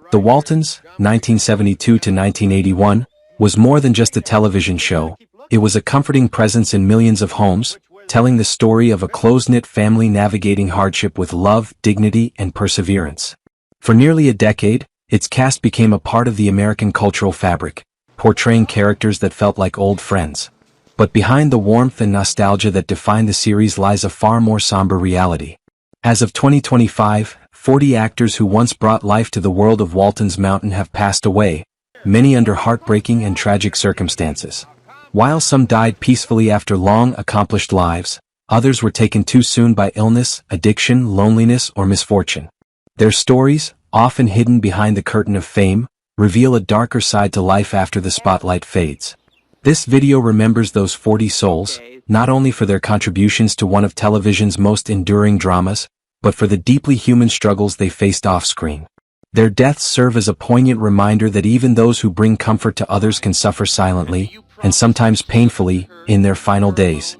The Waltons, 1972 to 1981, was more than just a television show. It was a comforting presence in millions of homes, telling the story of a close-knit family navigating hardship with love, dignity, and perseverance. For nearly a decade, its cast became a part of the American cultural fabric, portraying characters that felt like old friends. But behind the warmth and nostalgia that define the series lies a far more somber reality. As of 2025, 40 actors who once brought life to the world of Walton's Mountain have passed away, many under heartbreaking and tragic circumstances. While some died peacefully after long, accomplished lives, others were taken too soon by illness, addiction, loneliness, or misfortune. Their stories, often hidden behind the curtain of fame, reveal a darker side to life after the spotlight fades. This video remembers those 40 souls, not only for their contributions to one of television's most enduring dramas, but for the deeply human struggles they faced off-screen. Their deaths serve as a poignant reminder that even those who bring comfort to others can suffer silently, and sometimes painfully, in their final days.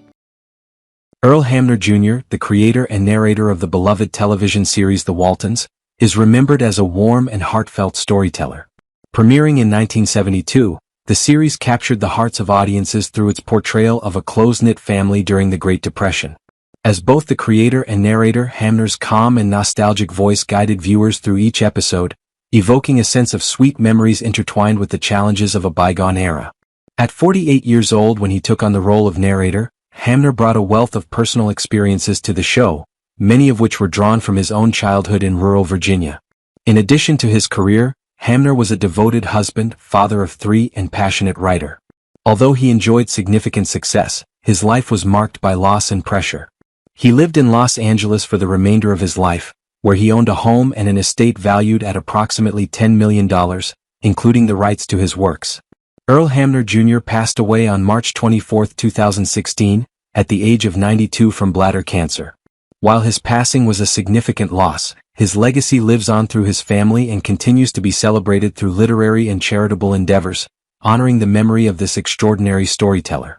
Earl Hamner Jr., the creator and narrator of the beloved television series The Waltons, is remembered as a warm and heartfelt storyteller. Premiering in 1972, the series captured the hearts of audiences through its portrayal of a close-knit family during the Great Depression. As both the creator and narrator, Hamner's calm and nostalgic voice guided viewers through each episode, evoking a sense of sweet memories intertwined with the challenges of a bygone era. At 48 years old when he took on the role of narrator, Hamner brought a wealth of personal experiences to the show, many of which were drawn from his own childhood in rural Virginia. In addition to his career, Hamner was a devoted husband, father of 3, and passionate writer. Although he enjoyed significant success, his life was marked by loss and pressure. He lived in Los Angeles for the remainder of his life, where he owned a home and an estate valued at approximately $10 million, including the rights to his works. Earl Hamner Jr. passed away on March 24, 2016, at the age of 92 from bladder cancer. While his passing was a significant loss, his legacy lives on through his family and continues to be celebrated through literary and charitable endeavors, honoring the memory of this extraordinary storyteller.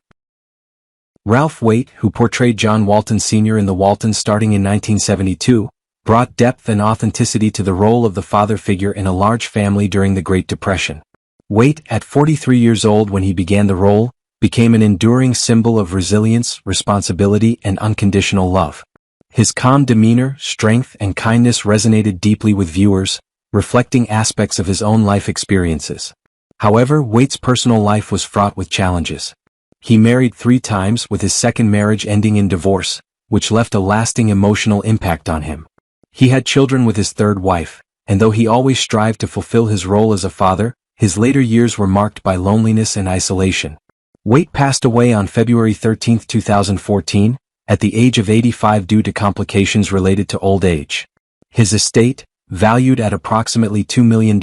Ralph Waite, who portrayed John Walton Sr. in The Waltons starting in 1972, brought depth and authenticity to the role of the father figure in a large family during the Great Depression. Waite, at 43 years old when he began the role, became an enduring symbol of resilience, responsibility, and unconditional love. His calm demeanor, strength, and kindness resonated deeply with viewers, reflecting aspects of his own life experiences. However, Waite's personal life was fraught with challenges. He married 3 times, with his second marriage ending in divorce, which left a lasting emotional impact on him. He had children with his third wife, and though he always strived to fulfill his role as a father, his later years were marked by loneliness and isolation. Waite passed away on February 13, 2014, at the age of 85 due to complications related to old age. His estate, valued at approximately $2 million,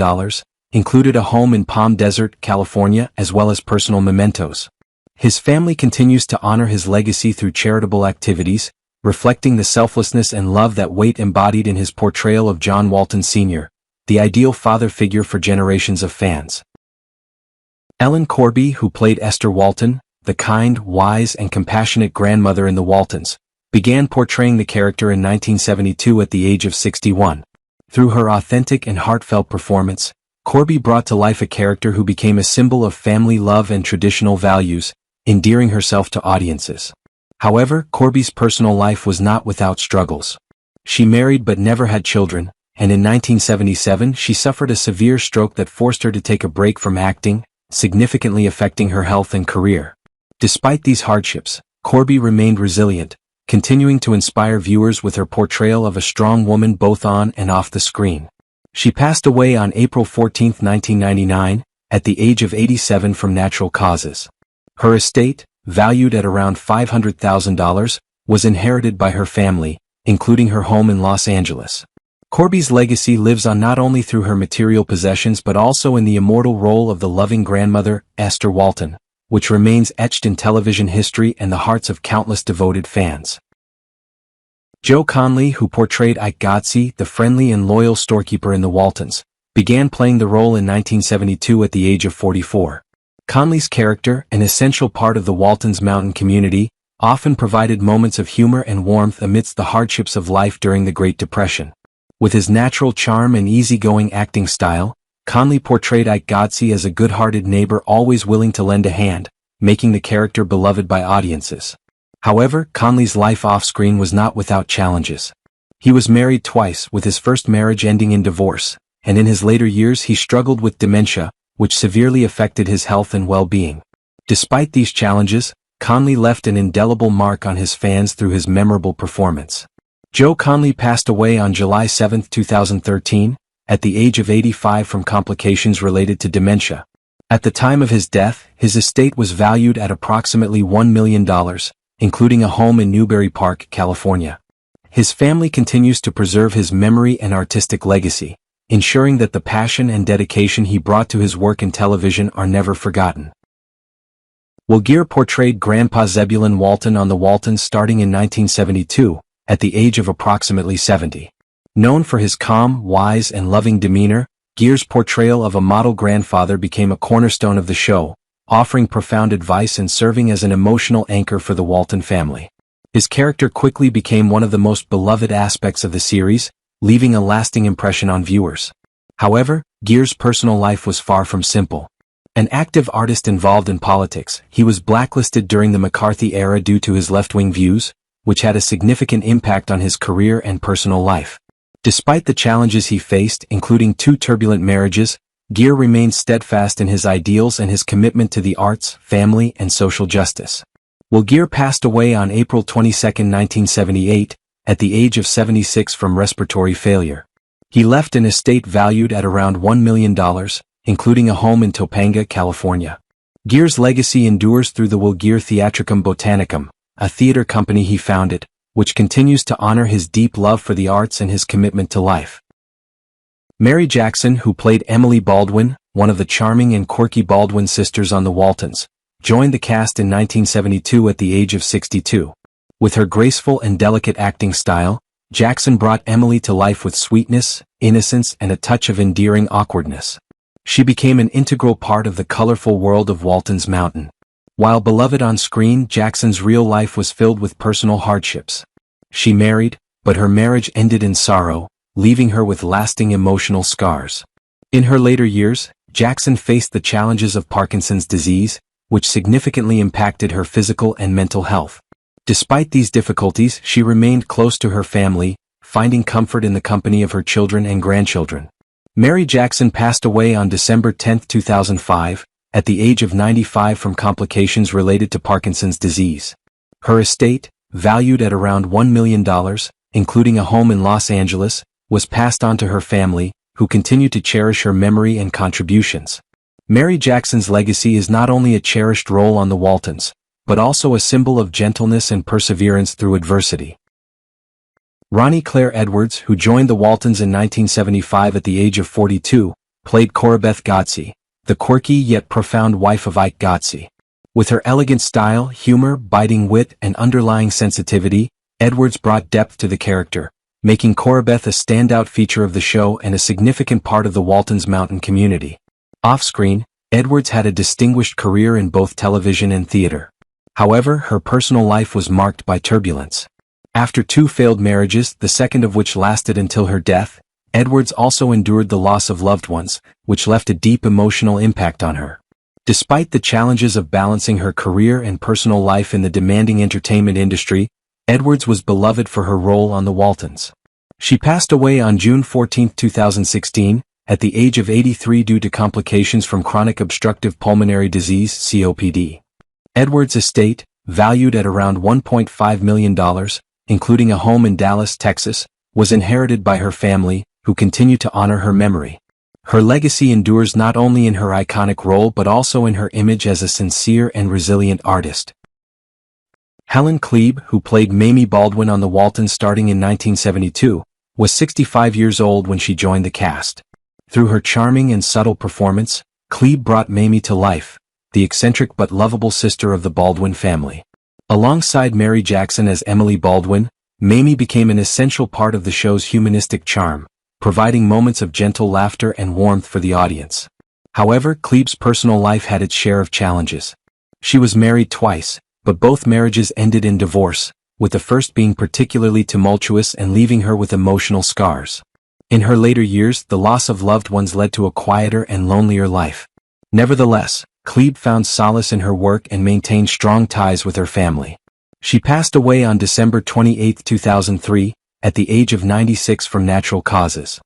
included a home in Palm Desert, California, as well as personal mementos. His family continues to honor his legacy through charitable activities, reflecting the selflessness and love that Waite embodied in his portrayal of John Walton Sr., the ideal father figure for generations of fans. Ellen Corby, who played Esther Walton, the kind, wise, and compassionate grandmother in The Waltons, began portraying the character in 1972 at the age of 61. Through her authentic and heartfelt performance, Corby brought to life a character who became a symbol of family love and traditional values, endearing herself to audiences. However, Corby's personal life was not without struggles. She married but never had children, and in 1977 she suffered a severe stroke that forced her to take a break from acting, significantly affecting her health and career. Despite these hardships, Corby remained resilient, continuing to inspire viewers with her portrayal of a strong woman both on and off the screen. She passed away on April 14, 1999, at the age of 87 from natural causes. Her estate, valued at around $500,000, was inherited by her family, including her home in Los Angeles. Corby's legacy lives on not only through her material possessions but also in the immortal role of the loving grandmother, Esther Walton, which remains etched in television history and the hearts of countless devoted fans. Joe Connley, who portrayed Ike Godsey, the friendly and loyal storekeeper in The Waltons, began playing the role in 1972 at the age of 44. Connley's character, an essential part of the Waltons mountain community, often provided moments of humor and warmth amidst the hardships of life during the Great Depression. With his natural charm and easygoing acting style, Connley portrayed Ike Godsey as a good-hearted neighbor always willing to lend a hand, making the character beloved by audiences. However, Connley's life off-screen was not without challenges. He was married twice, with his first marriage ending in divorce, and in his later years he struggled with dementia, which severely affected his health and well-being. Despite these challenges, Connley left an indelible mark on his fans through his memorable performance. Joe Connley passed away on July 7, 2013, at the age of 85 from complications related to dementia. At the time of his death, his estate was valued at approximately $1 million, including a home in Newbury Park, California. His family continues to preserve his memory and artistic legacy, ensuring that the passion and dedication he brought to his work in television are never forgotten. Will Geer portrayed Grandpa Zebulon Walton on the Waltons starting in 1972, at the age of approximately 70. Known for his calm, wise, and loving demeanor, Geer's portrayal of a model grandfather became a cornerstone of the show, offering profound advice and serving as an emotional anchor for the Walton family. His character quickly became one of the most beloved aspects of the series, leaving a lasting impression on viewers. However, Geer's personal life was far from simple. An active artist involved in politics, he was blacklisted during the McCarthy era due to his left-wing views, which had a significant impact on his career and personal life. Despite the challenges he faced, including 2 turbulent marriages, Geer remained steadfast in his ideals and his commitment to the arts, family, and social justice. Will Geer passed away on April 22, 1978, at the age of 76 from respiratory failure. He left an estate valued at around $1 million, including a home in Topanga, California. Geer's legacy endures through the Will Geer Theatricum Botanicum, a theater company he founded, which continues to honor his deep love for the arts and his commitment to life. Mary Jackson, who played Emily Baldwin, one of the charming and quirky Baldwin sisters on the Waltons, joined the cast in 1972 at the age of 62. With her graceful and delicate acting style, Jackson brought Emily to life with sweetness, innocence, and a touch of endearing awkwardness. She became an integral part of the colorful world of Walton's Mountain. While beloved on screen, Jackson's real life was filled with personal hardships. She married, but her marriage ended in sorrow, leaving her with lasting emotional scars. In her later years, Jackson faced the challenges of Parkinson's disease, which significantly impacted her physical and mental health. Despite these difficulties, she remained close to her family, finding comfort in the company of her children and grandchildren. Mary Jackson passed away on December 10, 2005, at the age of 95 from complications related to Parkinson's disease. Her estate, valued at around $1 million, including a home in Los Angeles, was passed on to her family, who continue to cherish her memory and contributions. Mary Jackson's legacy is not only a cherished role on the Waltons, but also a symbol of gentleness and perseverance through adversity. Ronnie Claire Edwards, who joined the Waltons in 1975 at the age of 42, played Corabeth Godsey, the quirky yet profound wife of Ike Godsey. With her elegant style, humor, biting wit, and underlying sensitivity, Edwards brought depth to the character, making Corabeth a standout feature of the show and a significant part of the Waltons Mountain community. Off-screen, Edwards had a distinguished career in both television and theater. However, her personal life was marked by turbulence. After 2 failed marriages, the second of which lasted until her death, Edwards also endured the loss of loved ones, which left a deep emotional impact on her. Despite the challenges of balancing her career and personal life in the demanding entertainment industry, Edwards was beloved for her role on the Waltons. She passed away on June 14, 2016, at the age of 83 due to complications from chronic obstructive pulmonary disease (COPD). Edwards' estate, valued at around $1.5 million, including a home in Dallas, Texas, was inherited by her family, who continue to honor her memory. Her legacy endures not only in her iconic role but also in her image as a sincere and resilient artist. Helen Cleb, who played Mamie Baldwin on the Waltons starting in 1972, was 65 years old when she joined the cast. Through her charming and subtle performance, Cleb brought Mamie to life, the eccentric but lovable sister of the Baldwin family. Alongside Mary Jackson as Emily Baldwin, Mamie became an essential part of the show's humanistic charm, providing moments of gentle laughter and warmth for the audience. However, Cleb's personal life had its share of challenges. She was married twice, but both marriages ended in divorce, with the first being particularly tumultuous and leaving her with emotional scars. In her later years, the loss of loved ones led to a quieter and lonelier life. Nevertheless, Cleb found solace in her work and maintained strong ties with her family. She passed away on December 28, 2003, at the age of 96 from natural causes.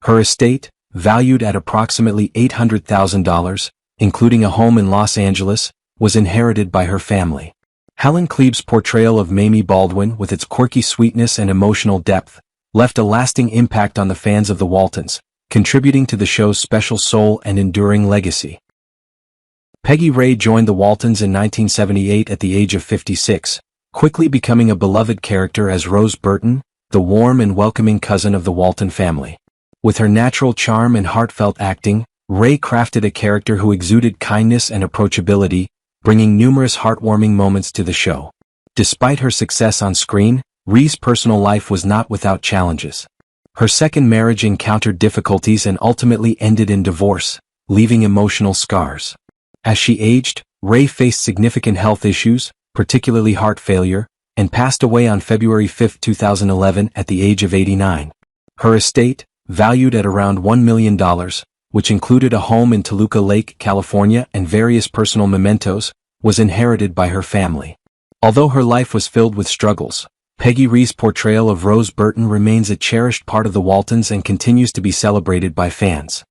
Her estate, valued at approximately $800,000, including a home in Los Angeles, was inherited by her family. Helen Cleb's portrayal of Mamie Baldwin, with its quirky sweetness and emotional depth, left a lasting impact on the fans of the Waltons, contributing to the show's special soul and enduring legacy. Peggy Ray joined the Waltons in 1978 at the age of 56, quickly becoming a beloved character as Rose Burton, the warm and welcoming cousin of the Walton family. With her natural charm and heartfelt acting, Ray crafted a character who exuded kindness and approachability, bringing numerous heartwarming moments to the show. Despite her success on screen, Ray's personal life was not without challenges. Her second marriage encountered difficulties and ultimately ended in divorce, leaving emotional scars. As she aged, Ray faced significant health issues, particularly heart failure, and passed away on February 5, 2011 at the age of 89. Her estate, valued at around $1 million, which included a home in Toluca Lake, California and various personal mementos, was inherited by her family. Although her life was filled with struggles, Peggy Ray's portrayal of Rose Burton remains a cherished part of the Waltons and continues to be celebrated by fans.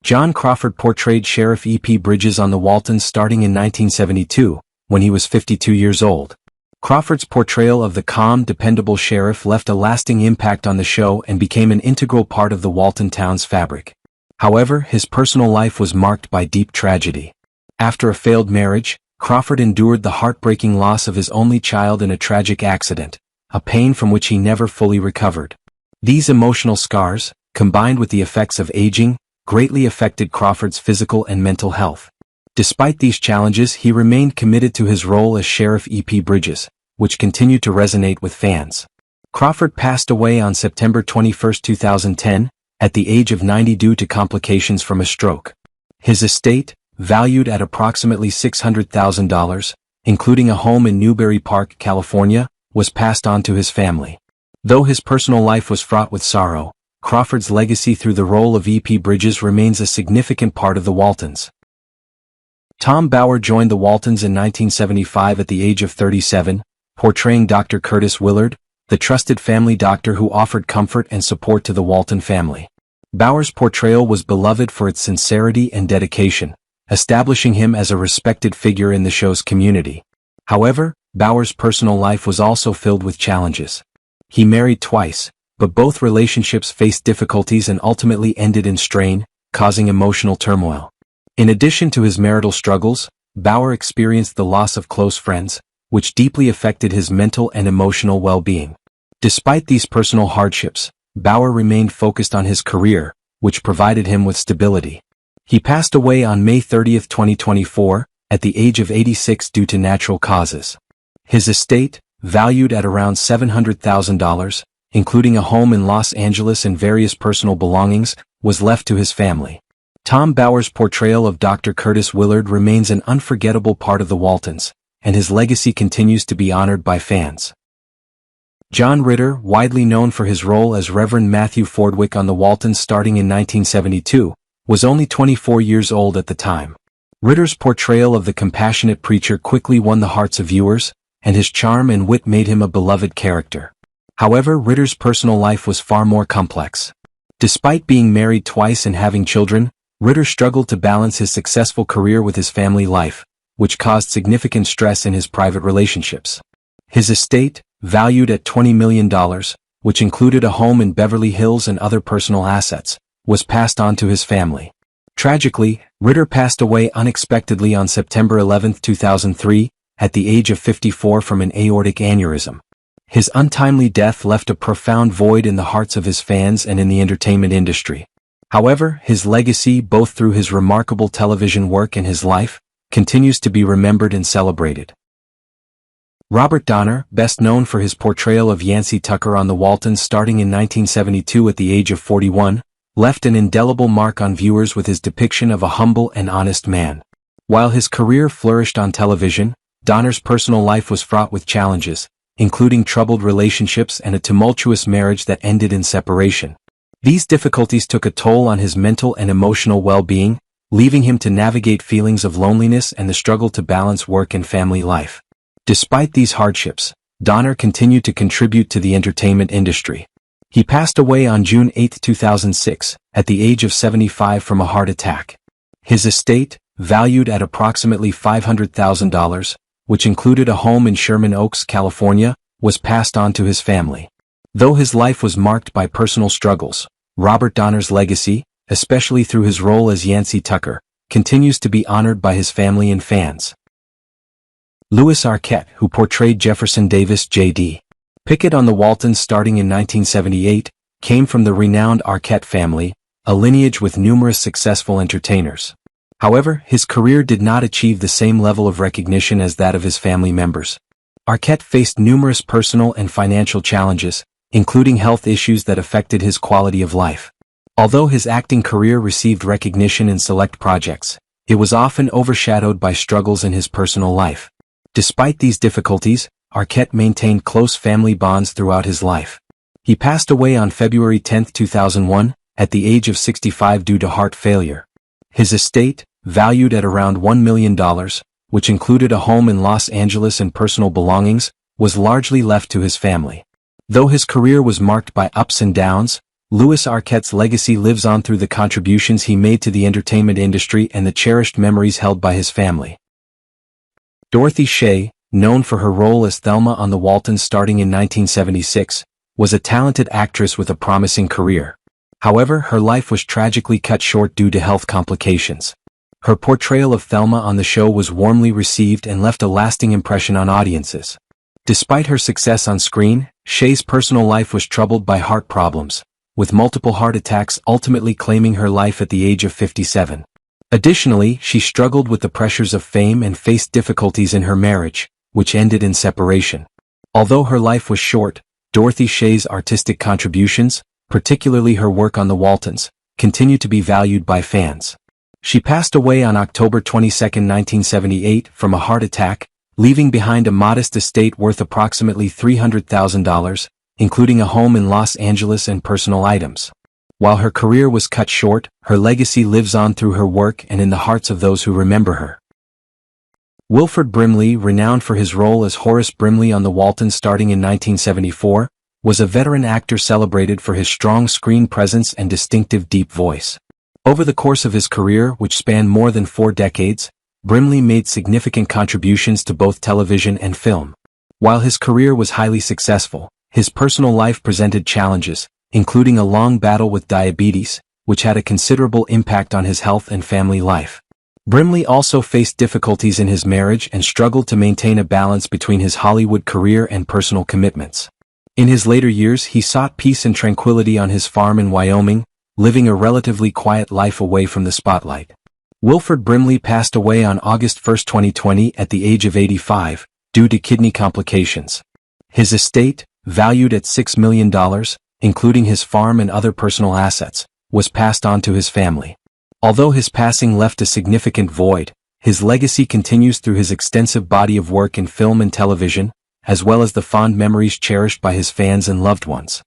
John Crawford portrayed Sheriff E.P. Bridges on the Waltons starting in 1972, when he was 52 years old. Crawford's portrayal of the calm, dependable sheriff left a lasting impact on the show and became an integral part of the Walton town's fabric. However, his personal life was marked by deep tragedy. After a failed marriage, Crawford endured the heartbreaking loss of his only child in a tragic accident, a pain from which he never fully recovered. These emotional scars, combined with the effects of aging, greatly affected Crawford's physical and mental health. Despite these challenges, he remained committed to his role as Sheriff E.P. Bridges, which continued to resonate with fans. Crawford passed away on September 21, 2010, at the age of 90 due to complications from a stroke. His estate, valued at approximately $600,000, including a home in Newbury Park, California, was passed on to his family. Though his personal life was fraught with sorrow, Crawford's legacy through the role of E.P. Bridges remains a significant part of the Waltons. Tom Bower joined the Waltons in 1975 at the age of 37, portraying Dr. Curtis Willard, the trusted family doctor who offered comfort and support to the Walton family. Bower's portrayal was beloved for its sincerity and dedication, establishing him as a respected figure in the show's community. However, Bower's personal life was also filled with challenges. He married twice, but both relationships faced difficulties and ultimately ended in strain, causing emotional turmoil. In addition to his marital struggles, Bower experienced the loss of close friends, which deeply affected his mental and emotional well-being. Despite these personal hardships, Bower remained focused on his career, which provided him with stability. He passed away on May 30, 2024, at the age of 86 due to natural causes. His estate, valued at around $700,000, including a home in Los Angeles and various personal belongings, was left to his family. Tom Bower's portrayal of Dr. Curtis Willard remains an unforgettable part of the Waltons, and his legacy continues to be honored by fans. John Ritter, widely known for his role as Reverend Matthew Fordwick on the Waltons starting in 1972, was only 24 years old at the time. Ritter's portrayal of the compassionate preacher quickly won the hearts of viewers, and his charm and wit made him a beloved character. However, Ritter's personal life was far more complex. Despite being married twice and having children, Ritter struggled to balance his successful career with his family life, which caused significant stress in his private relationships. His estate, valued at $20 million, which included a home in Beverly Hills and other personal assets, was passed on to his family. Tragically, Ritter passed away unexpectedly on September 11, 2003, at the age of 54 from an aortic aneurysm. His untimely death left a profound void in the hearts of his fans and in the entertainment industry. However, his legacy, both through his remarkable television work and his life, continues to be remembered and celebrated. Robert Donner, best known for his portrayal of Yancey Tucker on the Waltons starting in 1972 at the age of 41, left an indelible mark on viewers with his depiction of a humble and honest man. While his career flourished on television, Donner's personal life was fraught with challenges, including troubled relationships and a tumultuous marriage that ended in separation. These difficulties took a toll on his mental and emotional well-being, leaving him to navigate feelings of loneliness and the struggle to balance work and family life. Despite these hardships, Donner continued to contribute to the entertainment industry. He passed away on June 8, 2006, at the age of 75 from a heart attack. His estate, valued at approximately $500,000, which included a home in Sherman Oaks, California, was passed on to his family. Though his life was marked by personal struggles, Robert Donner's legacy, especially through his role as Yancey Tucker, continues to be honored by his family and fans. Louis Arquette, who portrayed Jefferson Davis J.D. Pickett on the Waltons starting in 1978, came from the renowned Arquette family, a lineage with numerous successful entertainers. However, his career did not achieve the same level of recognition as that of his family members. Arquette faced numerous personal and financial challenges, including health issues that affected his quality of life. Although his acting career received recognition in select projects, it was often overshadowed by struggles in his personal life. Despite these difficulties, Arquette maintained close family bonds throughout his life. He passed away on February 10, 2001, at the age of 65 due to heart failure. His estate, valued at around $1 million, which included a home in Los Angeles and personal belongings, was largely left to his family. Though his career was marked by ups and downs, Louis Arquette's legacy lives on through the contributions he made to the entertainment industry and the cherished memories held by his family. Dorothy Shea, known for her role as Thelma on the Waltons starting in 1976, was a talented actress with a promising career. However, her life was tragically cut short due to health complications. Her portrayal of Thelma on the show was warmly received and left a lasting impression on audiences. Despite her success on screen, Shea's personal life was troubled by heart problems, with multiple heart attacks ultimately claiming her life at the age of 57. Additionally, she struggled with the pressures of fame and faced difficulties in her marriage, which ended in separation. Although her life was short, Dorothy Shea's artistic contributions, particularly her work on the Waltons, continue to be valued by fans. She passed away on October 22, 1978, from a heart attack, leaving behind a modest estate worth approximately $300,000, including a home in Los Angeles and personal items. While her career was cut short, her legacy lives on through her work and in the hearts of those who remember her. Wilford Brimley, renowned for his role as Horace Brimley on the Waltons starting in 1974, was a veteran actor celebrated for his strong screen presence and distinctive deep voice. Over the course of his career, which spanned more than 4 decades, Brimley made significant contributions to both television and film. While his career was highly successful, his personal life presented challenges, including a long battle with diabetes, which had a considerable impact on his health and family life. Brimley also faced difficulties in his marriage and struggled to maintain a balance between his Hollywood career and personal commitments. In his later years, he sought peace and tranquility on his farm in Wyoming, living a relatively quiet life away from the spotlight. Wilford Brimley passed away on August 1, 2020 at the age of 85, due to kidney complications. His estate, valued at $6 million, including his farm and other personal assets, was passed on to his family. Although his passing left a significant void, his legacy continues through his extensive body of work in film and television, as well as the fond memories cherished by his fans and loved ones.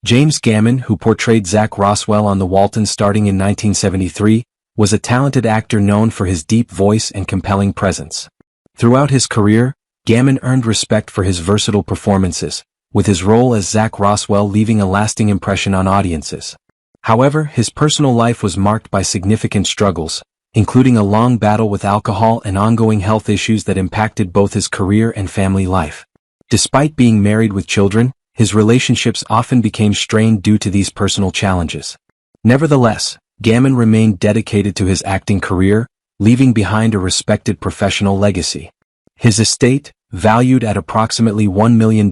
James Gammon, who portrayed Zach Roswell on the Waltons starting in 1973, was a talented actor known for his deep voice and compelling presence. Throughout his career, Gammon earned respect for his versatile performances, with his role as Zach Roswell leaving a lasting impression on audiences. However, his personal life was marked by significant struggles, including a long battle with alcohol and ongoing health issues that impacted both his career and family life. Despite being married with children, his relationships often became strained due to these personal challenges. Nevertheless, Gammon remained dedicated to his acting career, leaving behind a respected professional legacy. His estate, valued at approximately $1 million,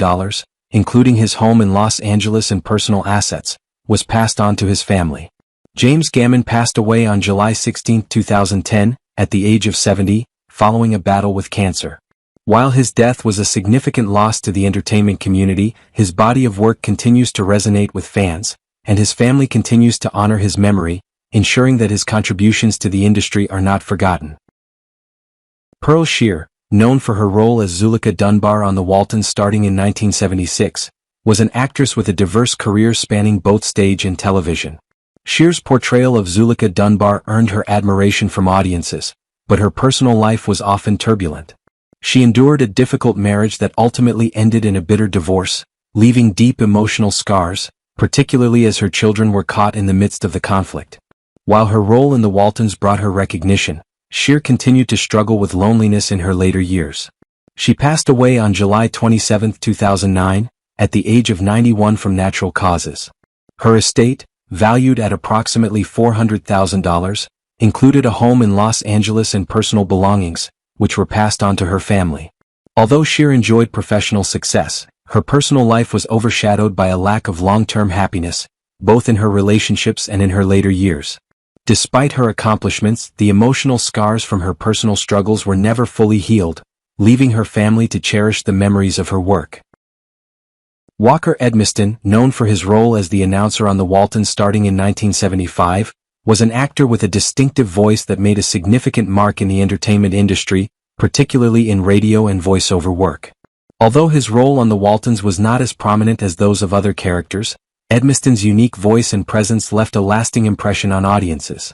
including his home in Los Angeles and personal assets, was passed on to his family. James Gammon passed away on July 16, 2010, at the age of 70, following a battle with cancer. While his death was a significant loss to the entertainment community, his body of work continues to resonate with fans, and his family continues to honor his memory, ensuring that his contributions to the industry are not forgotten. Pearl Shear, known for her role as Zuleika Dunbar on the Waltons starting in 1976, was an actress with a diverse career spanning both stage and television. Shear's portrayal of Zuleika Dunbar earned her admiration from audiences, but her personal life was often turbulent. She endured a difficult marriage that ultimately ended in a bitter divorce, leaving deep emotional scars, particularly as her children were caught in the midst of the conflict. While her role in the Waltons brought her recognition, Shear continued to struggle with loneliness in her later years. She passed away on July 27, 2009, at the age of 91 from natural causes. Her estate, valued at approximately $400,000, included a home in Los Angeles and personal belongings, which were passed on to her family. Although Shear enjoyed professional success, her personal life was overshadowed by a lack of long-term happiness, both in her relationships and in her later years. Despite her accomplishments, the emotional scars from her personal struggles were never fully healed, leaving her family to cherish the memories of her work. Walker Edmonston, known for his role as the announcer on the Waltons starting in 1975, was an actor with a distinctive voice that made a significant mark in the entertainment industry, particularly in radio and voiceover work. Although his role on the Waltons was not as prominent as those of other characters, Edmonston's unique voice and presence left a lasting impression on audiences.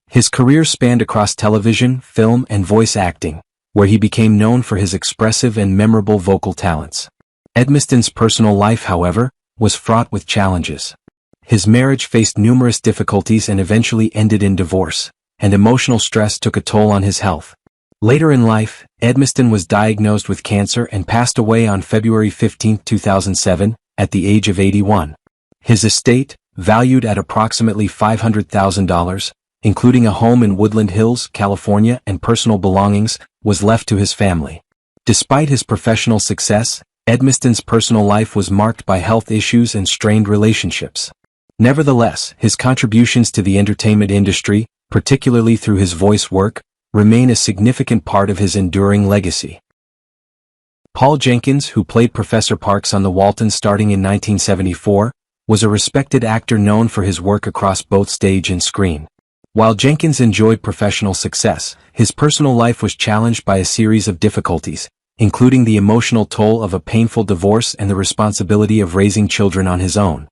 His career spanned across television, film, and voice acting, where he became known for his expressive and memorable vocal talents. Edmonston's personal life, however, was fraught with challenges. His marriage faced numerous difficulties and eventually ended in divorce, and emotional stress took a toll on his health. Later in life, Edmonston was diagnosed with cancer and passed away on February 15, 2007, at the age of 81. His estate, valued at approximately $500,000, including a home in Woodland Hills, California, and personal belongings, was left to his family. Despite his professional success, Edmonston's personal life was marked by health issues and strained relationships. Nevertheless, his contributions to the entertainment industry, particularly through his voice work, remain a significant part of his enduring legacy. Paul Jenkins, who played Professor Parks on the Waltons starting in 1974, was a respected actor known for his work across both stage and screen. While Jenkins enjoyed professional success, his personal life was challenged by a series of difficulties, including the emotional toll of a painful divorce and the responsibility of raising children on his own.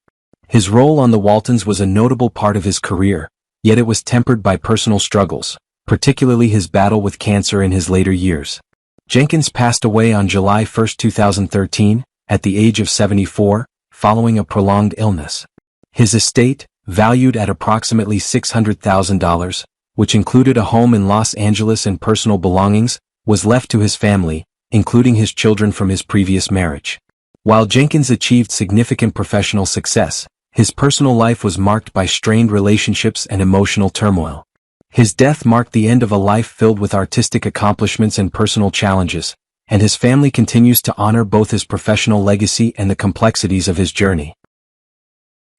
His role on the Waltons was a notable part of his career, yet it was tempered by personal struggles, particularly his battle with cancer in his later years. Jenkins passed away on July 1, 2013, at the age of 74, following a prolonged illness. His estate, valued at approximately $600,000, which included a home in Los Angeles and personal belongings, was left to his family, including his children from his previous marriage. While Jenkins achieved significant professional success, his personal life was marked by strained relationships and emotional turmoil. His death marked the end of a life filled with artistic accomplishments and personal challenges, and his family continues to honor both his professional legacy and the complexities of his journey.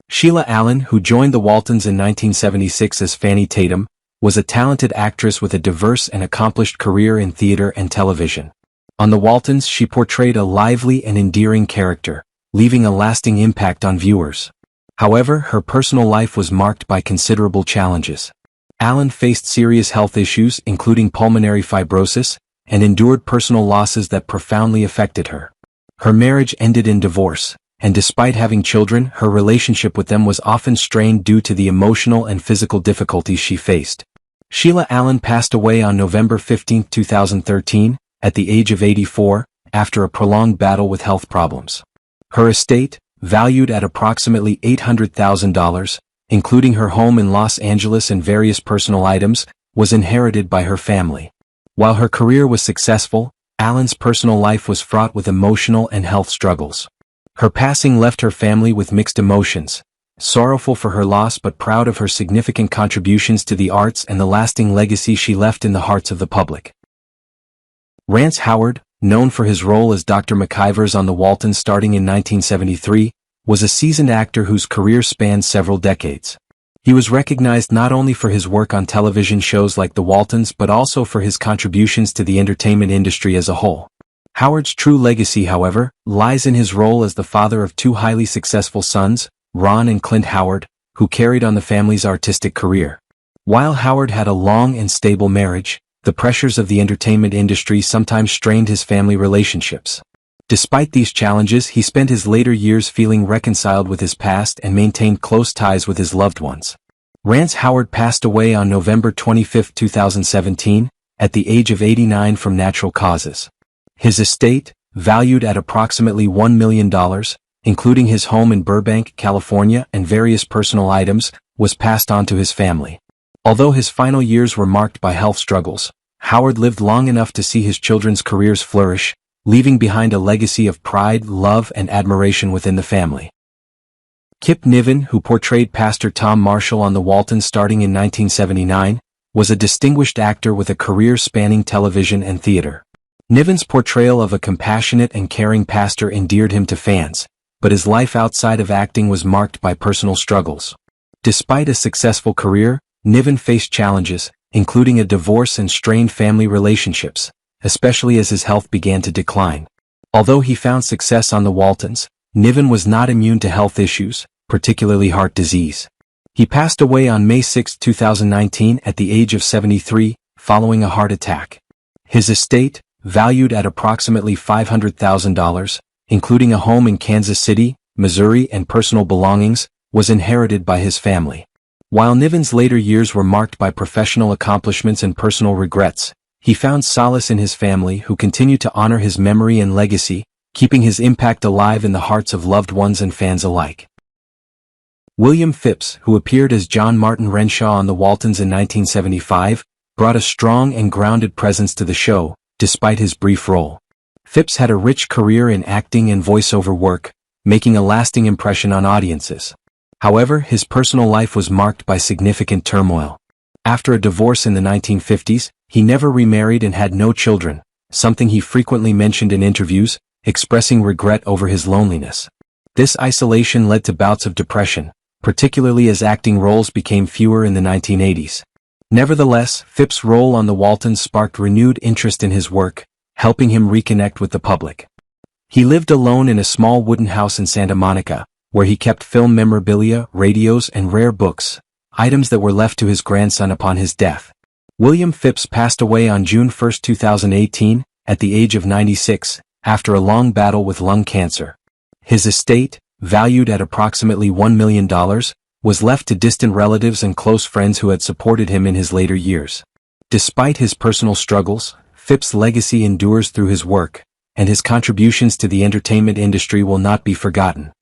Sheila Allen, who joined the Waltons in 1976 as Fanny Tatum, was a talented actress with a diverse and accomplished career in theater and television. On the Waltons, she portrayed a lively and endearing character, leaving a lasting impact on viewers. However, her personal life was marked by considerable challenges. Allen faced serious health issues, including pulmonary fibrosis, and endured personal losses that profoundly affected her. Her marriage ended in divorce, and despite having children, her relationship with them was often strained due to the emotional and physical difficulties she faced. Sheila Allen passed away on November 15, 2013, at the age of 84, after a prolonged battle with health problems. Her estate, valued at approximately $800,000, including her home in Los Angeles and various personal items, was inherited by her family. While her career was successful, Allen's personal life was fraught with emotional and health struggles. Her passing left her family with mixed emotions, sorrowful for her loss but proud of her significant contributions to the arts and the lasting legacy she left in the hearts of the public. Rance Howard, known for his role as Dr. McIvers on the Waltons starting in 1973, was a seasoned actor whose career spanned several decades. He was recognized not only for his work on television shows like The Waltons but also for his contributions to the entertainment industry as a whole. Howard's true legacy, however, lies in his role as the father of two highly successful sons, Ron and Clint Howard, who carried on the family's artistic career. While Howard had a long and stable marriage, the pressures of the entertainment industry sometimes strained his family relationships. Despite these challenges, he spent his later years feeling reconciled with his past and maintained close ties with his loved ones. Rance Howard passed away on November 25, 2017, at the age of 89 from natural causes. His estate, valued at approximately $1 million, including his home in Burbank, California, and various personal items, was passed on to his family. Although his final years were marked by health struggles, Howard lived long enough to see his children's careers flourish, leaving behind a legacy of pride, love, and admiration within the family. Kip Niven, who portrayed Pastor Tom Marshall on the Waltons starting in 1979, was a distinguished actor with a career spanning television and theater. Niven's portrayal of a compassionate and caring pastor endeared him to fans, but his life outside of acting was marked by personal struggles. Despite a successful career, Niven faced challenges, including a divorce and strained family relationships, especially as his health began to decline. Although he found success on the Waltons, Niven was not immune to health issues, particularly heart disease. He passed away on May 6, 2019 at the age of 73, following a heart attack. His estate, valued at approximately $500,000, including a home in Kansas City, Missouri and personal belongings, was inherited by his family. While Niven's later years were marked by professional accomplishments and personal regrets, he found solace in his family who continued to honor his memory and legacy, keeping his impact alive in the hearts of loved ones and fans alike. William Fipps, who appeared as John Martin Renshaw on the Waltons in 1975, brought a strong and grounded presence to the show, despite his brief role. Fipps had a rich career in acting and voiceover work, making a lasting impression on audiences. However, his personal life was marked by significant turmoil. After a divorce in the 1950s, he never remarried and had no children, something he frequently mentioned in interviews, expressing regret over his loneliness. This isolation led to bouts of depression, particularly as acting roles became fewer in the 1980s. Nevertheless, Fipps' role on the Waltons sparked renewed interest in his work, helping him reconnect with the public. He lived alone in a small wooden house in Santa Monica, where he kept film memorabilia, radios, and rare books, items that were left to his grandson upon his death. William Fipps passed away on June 1, 2018, at the age of 96, after a long battle with lung cancer. His estate, valued at approximately $1 million, was left to distant relatives and close friends who had supported him in his later years. Despite his personal struggles, Fipps' legacy endures through his work, and his contributions to the entertainment industry will not be forgotten.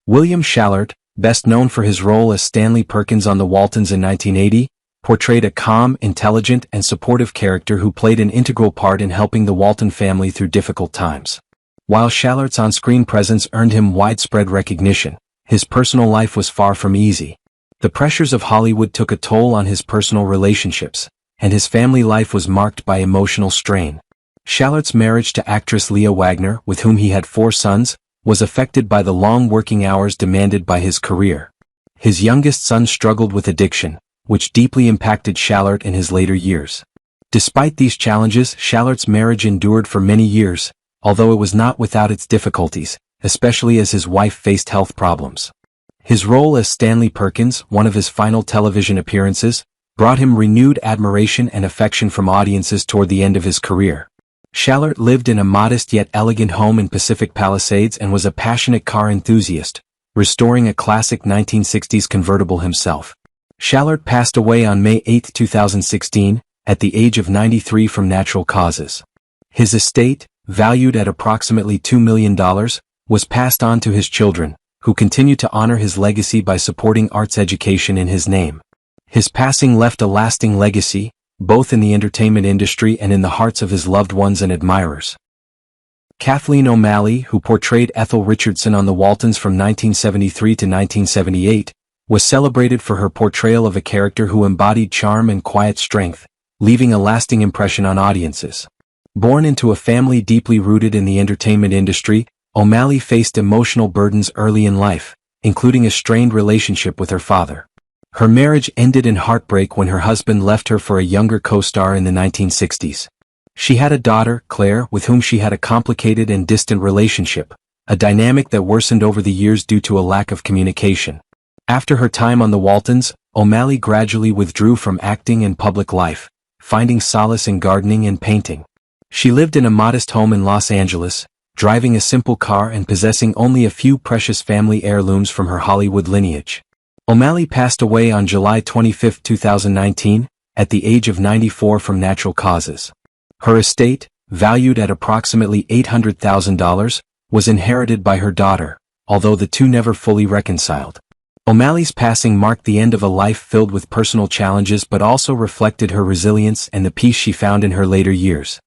William Shallot, best known for his role as Stanley Perkins on the Waltons in 1980, portrayed a calm, intelligent, and supportive character who played an integral part in helping the Walton family through difficult times. While Shallot's on-screen presence earned him widespread recognition, his personal life was far from easy. The pressures of Hollywood took a toll on his personal relationships, and his family life was marked by emotional strain. Shallot's marriage to actress Leah Wagner, with whom he had 4 sons, was affected by the long working hours demanded by his career. His youngest son struggled with addiction, which deeply impacted Shallot in his later years. Despite these challenges, Shallot's marriage endured for many years, although it was not without its difficulties, especially as his wife faced health problems. His role as Stanley Perkins, one of his final television appearances, brought him renewed admiration and affection from audiences toward the end of his career. Shallot lived in a modest yet elegant home in Pacific Palisades and was a passionate car enthusiast, restoring a classic 1960s convertible himself. Shallot passed away on May 8, 2016, at the age of 93 from natural causes. His estate, valued at approximately $2 million, was passed on to his children, who continue to honor his legacy by supporting arts education in his name. His passing left a lasting legacy, both in the entertainment industry and in the hearts of his loved ones and admirers. Kathleen O'Malley, who portrayed Ethel Richardson on the Waltons from 1973 to 1978, was celebrated for her portrayal of a character who embodied charm and quiet strength, leaving a lasting impression on audiences. Born into a family deeply rooted in the entertainment industry, O'Malley faced emotional burdens early in life, including a strained relationship with her father. Her marriage ended in heartbreak when her husband left her for a younger co-star in the 1960s. She had a daughter, Claire, with whom she had a complicated and distant relationship, a dynamic that worsened over the years due to a lack of communication. After her time on the Waltons, O'Malley gradually withdrew from acting and public life, finding solace in gardening and painting. She lived in a modest home in Los Angeles, driving a simple car and possessing only a few precious family heirlooms from her Hollywood lineage. O'Malley passed away on July 25, 2019, at the age of 94 from natural causes. Her estate, valued at approximately $800,000, was inherited by her daughter, although the two never fully reconciled. O'Malley's passing marked the end of a life filled with personal challenges but also reflected her resilience and the peace she found in her later years.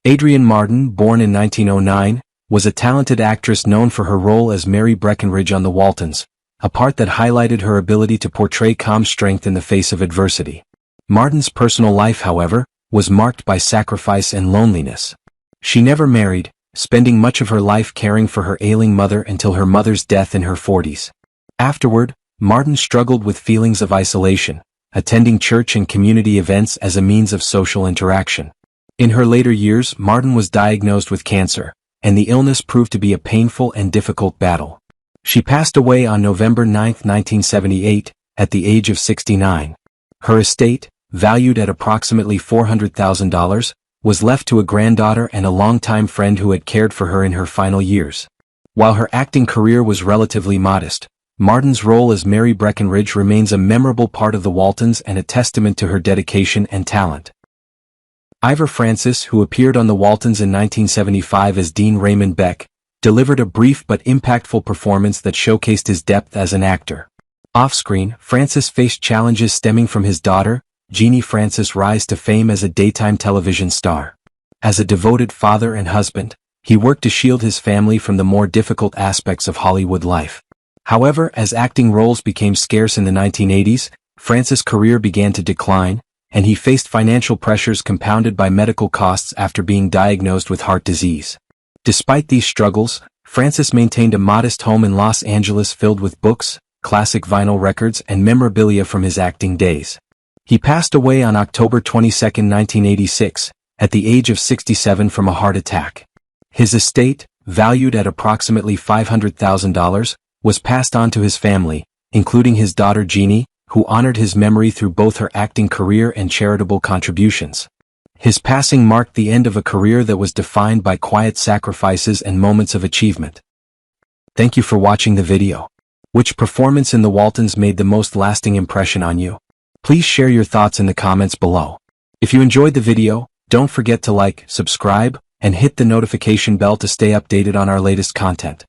Adrienne Martin, born in 1909, was a talented actress known for her role as Mary Breckenridge on The Waltons, a part that highlighted her ability to portray calm strength in the face of adversity. Martin's personal life, however, was marked by sacrifice and loneliness. She never married, spending much of her life caring for her ailing mother until her mother's death in her 40s. Afterward, Martin struggled with feelings of isolation, attending church and community events as a means of social interaction. In her later years, Martin was diagnosed with cancer, and the illness proved to be a painful and difficult battle. She passed away on November 9, 1978, at the age of 69. Her estate, valued at approximately $400,000, was left to a granddaughter and a longtime friend who had cared for her in her final years. While her acting career was relatively modest, Martin's role as Mary Breckenridge remains a memorable part of The Waltons and a testament to her dedication and talent. Ivor Francis, who appeared on The Waltons in 1975 as Dean Raymond Beck, delivered a brief but impactful performance that showcased his depth as an actor. Off-screen, Francis faced challenges stemming from his daughter, Jeannie Francis' rise to fame as a daytime television star. As a devoted father and husband, he worked to shield his family from the more difficult aspects of Hollywood life. However, as acting roles became scarce in the 1980s, Francis' career began to decline, and he faced financial pressures compounded by medical costs after being diagnosed with heart disease. Despite these struggles, Francis maintained a modest home in Los Angeles filled with books, classic vinyl records, and memorabilia from his acting days. He passed away on October 22, 1986, at the age of 67 from a heart attack. His estate, valued at approximately $500,000, was passed on to his family, including his daughter Jeannie, who honored his memory through both her acting career and charitable contributions. His passing marked the end of a career that was defined by quiet sacrifices and moments of achievement. Thank you for watching the video. Which performance in The Waltons made the most lasting impression on you? Please share your thoughts in the comments below. If you enjoyed the video, don't forget to like, subscribe, and hit the notification bell to stay updated on our latest content.